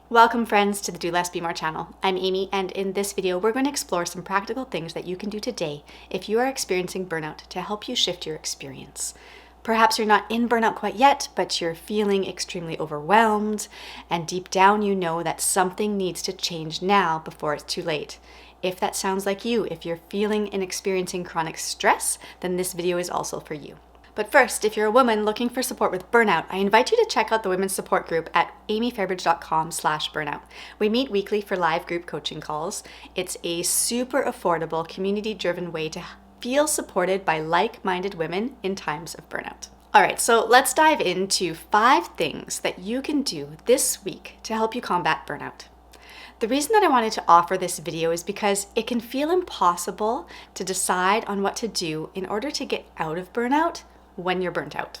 Welcome friends to the Do Less Be More channel. I'm Amy, and in this video we're going to explore some practical things that you can do today if you are experiencing burnout to help you shift your experience. Perhaps you're not in burnout quite yet, but you're feeling extremely overwhelmed, and deep down you know that something needs to change now before it's too late. If that sounds like you, if you're feeling and experiencing chronic stress, then this video is also for you. But first, if you're a woman looking for support with burnout, I invite you to check out the women's support group at amyfairbridge.com/burnout. We meet weekly for live group coaching calls. It's a super affordable, community-driven way to feel supported by like-minded women in times of burnout. All right, so let's dive into 5 things that you can do this week to help you combat burnout. The reason that I wanted to offer this video is because it can feel impossible to decide on what to do in order to get out of burnout when you're burnt out.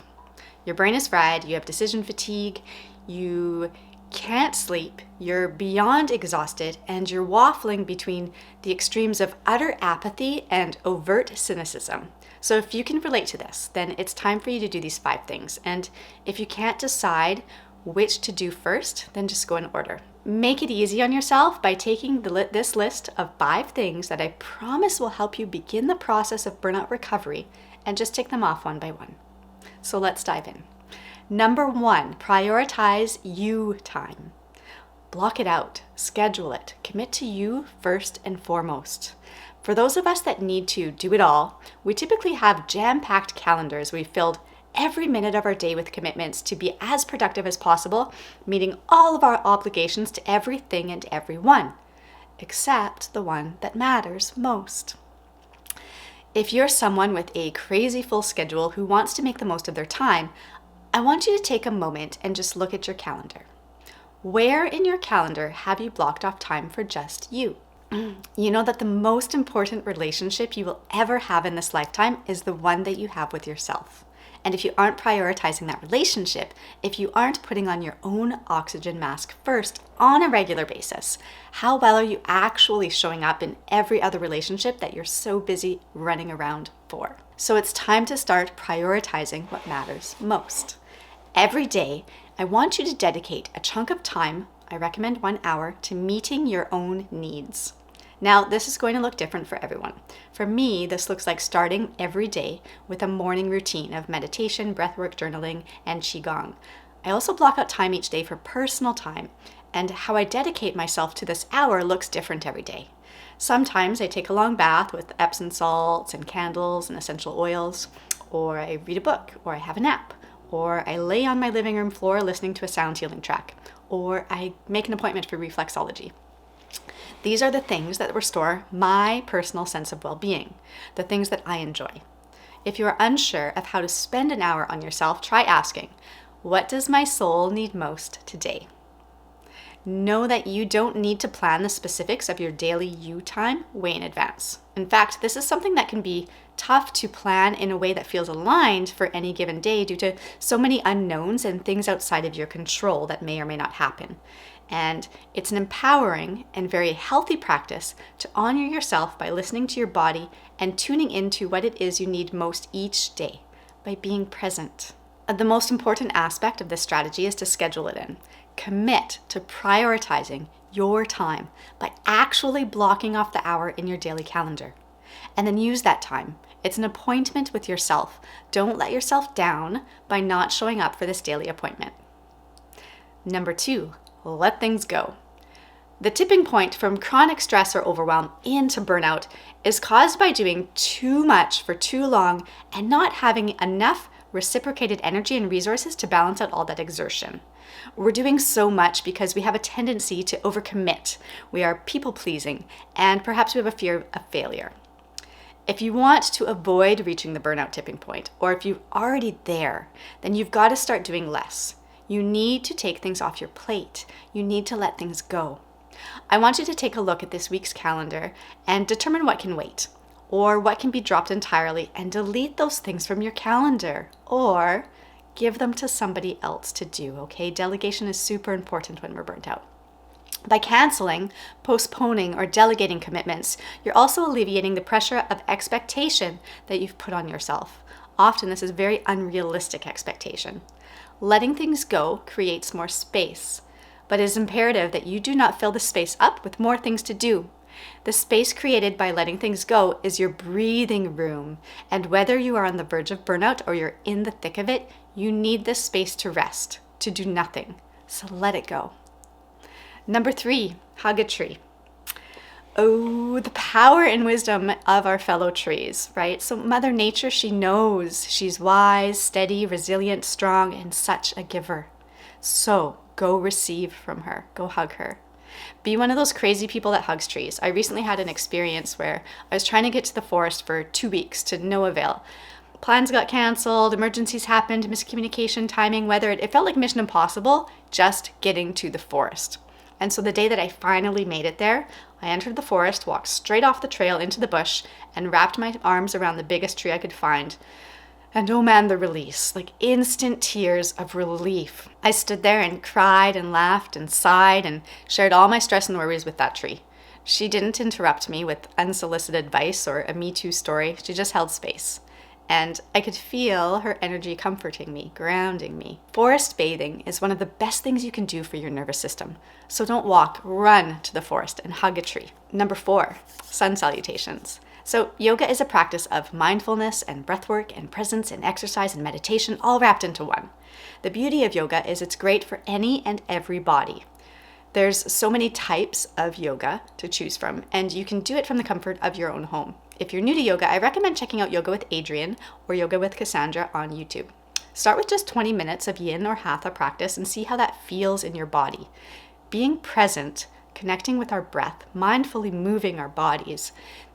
Your brain is fried, you have decision fatigue, you can't sleep, you're beyond exhausted, and you're waffling between the extremes of utter apathy and overt cynicism. So if you can relate to this, then it's time for you to do these 5 things. And if you can't decide which to do first, then just go in order. Make it easy on yourself by taking this list of 5 things that I promise will help you begin the process of burnout recovery, and just take them off one by one. So let's dive in. Number 1, prioritize you time. Block it out, schedule it, commit to you first and foremost. For those of us that need to do it all, we typically have jam-packed calendars. We've filled every minute of our day with commitments to be as productive as possible, meeting all of our obligations to everything and everyone, except the one that matters most. If you're someone with a crazy full schedule who wants to make the most of their time, I want you to take a moment and just look at your calendar. Where in your calendar have you blocked off time for just you? You know that the most important relationship you will ever have in this lifetime is the one that you have with yourself. And if you aren't prioritizing that relationship, if you aren't putting on your own oxygen mask first on a regular basis, how well are you actually showing up in every other relationship that you're so busy running around for? So it's time to start prioritizing what matters most. Every day, I want you to dedicate a chunk of time, I recommend 1 hour, to meeting your own needs. Now, this is going to look different for everyone. For me, this looks like starting every day with a morning routine of meditation, breathwork, journaling, and qigong. I also block out time each day for personal time, and how I dedicate myself to this hour looks different every day. Sometimes I take a long bath with Epsom salts and candles and essential oils, or I read a book, or I have a nap, or I lay on my living room floor listening to a sound healing track, or I make an appointment for reflexology. These are the things that restore my personal sense of well-being, the things that I enjoy. If you are unsure of how to spend an hour on yourself, try asking, what does my soul need most today? Know that you don't need to plan the specifics of your daily you time way in advance. In fact, this is something that can be tough to plan in a way that feels aligned for any given day due to so many unknowns and things outside of your control that may or may not happen. And it's an empowering and very healthy practice to honor yourself by listening to your body and tuning into what it is you need most each day by being present. The most important aspect of this strategy is to schedule it in. Commit to prioritizing your time by actually blocking off the hour in your daily calendar. And then use that time. It's an appointment with yourself. Don't let yourself down by not showing up for this daily appointment. Number 2, let things go. The tipping point from chronic stress or overwhelm into burnout is caused by doing too much for too long and not having enough reciprocated energy and resources to balance out all that exertion. We're doing so much because we have a tendency to overcommit. We are people-pleasing, and perhaps we have a fear of failure. If you want to avoid reaching the burnout tipping point, or if you're already there, then you've got to start doing less. You need to take things off your plate. You need to let things go. I want you to take a look at this week's calendar and determine what can wait, or what can be dropped entirely, and delete those things from your calendar, or give them to somebody else to do, okay? Delegation is super important when we're burnt out. By canceling, postponing, or delegating commitments, you're also alleviating the pressure of expectation that you've put on yourself. Often this is very unrealistic expectation. Letting things go creates more space. but it is imperative that you do not fill the space up with more things to do. The space created by letting things go is your breathing room, and whether you are on the verge of burnout or you're in the thick of it, you need this space to rest, to do nothing. So let it go. Number 3, hug a tree. Oh, the power and wisdom of our fellow trees, right? So Mother Nature, she knows. She's wise, steady, resilient, strong, and such a giver. So go receive from her. Go hug her. Be one of those crazy people that hugs trees. I recently had an experience where I was trying to get to the forest for 2 weeks to no avail. Plans got canceled, emergencies happened, miscommunication, timing, weather. It felt like Mission Impossible just getting to the forest. And so the day that I finally made it there, I entered the forest, walked straight off the trail into the bush, and wrapped my arms around the biggest tree I could find. And oh man, the release, like instant tears of relief. I stood there and cried and laughed and sighed and shared all my stress and worries with that tree. She didn't interrupt me with unsolicited advice or a Me Too story. She just held space. And I could feel her energy comforting me, grounding me. Forest bathing is one of the best things you can do for your nervous system. So don't walk, run to the forest and hug a tree. Number 4, sun salutations. So yoga is a practice of mindfulness and breathwork and presence and exercise and meditation all wrapped into one. The beauty of yoga is it's great for any and every body. There's so many types of yoga to choose from, and you can do it from the comfort of your own home. If you're new to yoga, I recommend checking out Yoga with Adriene or Yoga with Cassandra on YouTube. Start with just 20 minutes of yin or hatha practice and see how that feels in your body. Being present, connecting with our breath, mindfully moving our bodies,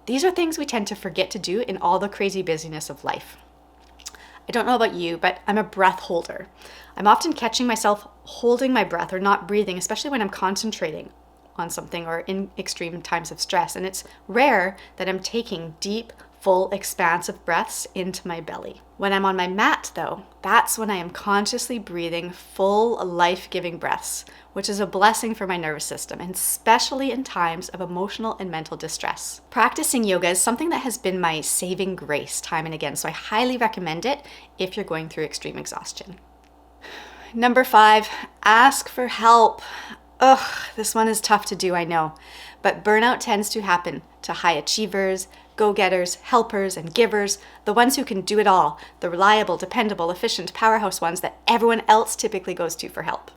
these are things we tend to forget to do in all the crazy busyness of life. I don't know about you, but I'm a breath holder. I'm often catching myself holding my breath or not breathing, especially when I'm concentrating on something or in extreme times of stress. And it's rare that I'm taking deep, full, expansive breaths into my belly. When I'm on my mat, though, that's when I am consciously breathing full, life-giving breaths, which is a blessing for my nervous system, and especially in times of emotional and mental distress. Practicing yoga is something that has been my saving grace time and again, so I highly recommend it if you're going through extreme exhaustion. Number 5, ask for help. Ugh, this one is tough to do, I know, but burnout tends to happen to high achievers, go-getters, helpers, and givers, the ones who can do it all, the reliable, dependable, efficient, powerhouse ones that everyone else typically goes to for help.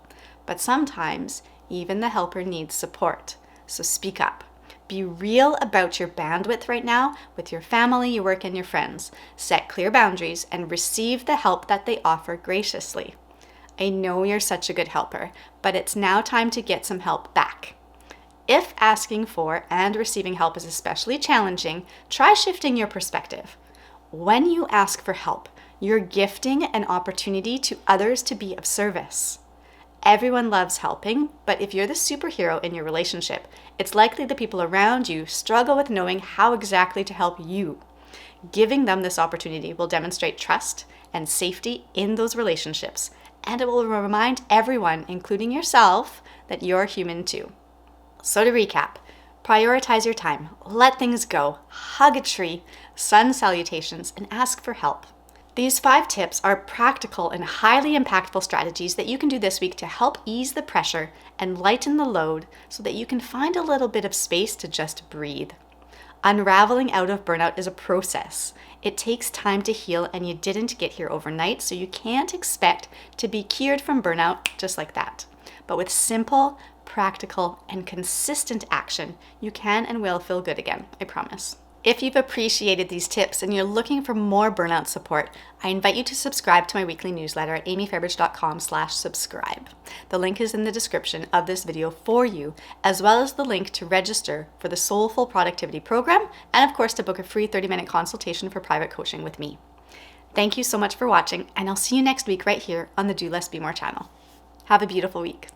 But sometimes, even the helper needs support, so speak up. Be real about your bandwidth right now with your family, your work, and your friends. Set clear boundaries and receive the help that they offer graciously. I know you're such a good helper, but it's now time to get some help back. If asking for and receiving help is especially challenging, try shifting your perspective. When you ask for help, you're gifting an opportunity to others to be of service. Everyone loves helping, but if you're the superhero in your relationship, it's likely the people around you struggle with knowing how exactly to help you. Giving them this opportunity will demonstrate trust and safety in those relationships, and it will remind everyone, including yourself, that you're human too. So to recap, prioritize your time, let things go, hug a tree, sun salutations, and ask for help. These 5 tips are practical and highly impactful strategies that you can do this week to help ease the pressure and lighten the load so that you can find a little bit of space to just breathe. Unraveling out of burnout is a process. It takes time to heal, and you didn't get here overnight, so you can't expect to be cured from burnout just like that. But with simple, practical, and consistent action, you can and will feel good again, I promise. If you've appreciated these tips and you're looking for more burnout support, I invite you to subscribe to my weekly newsletter at amyfairbridge.com/subscribe. The link is in the description of this video for you, as well as the link to register for the Soulful Productivity Program, and of course to book a free 30-minute consultation for private coaching with me. Thank you so much for watching, and I'll see you next week right here on the Do Less Be More channel. Have a beautiful week.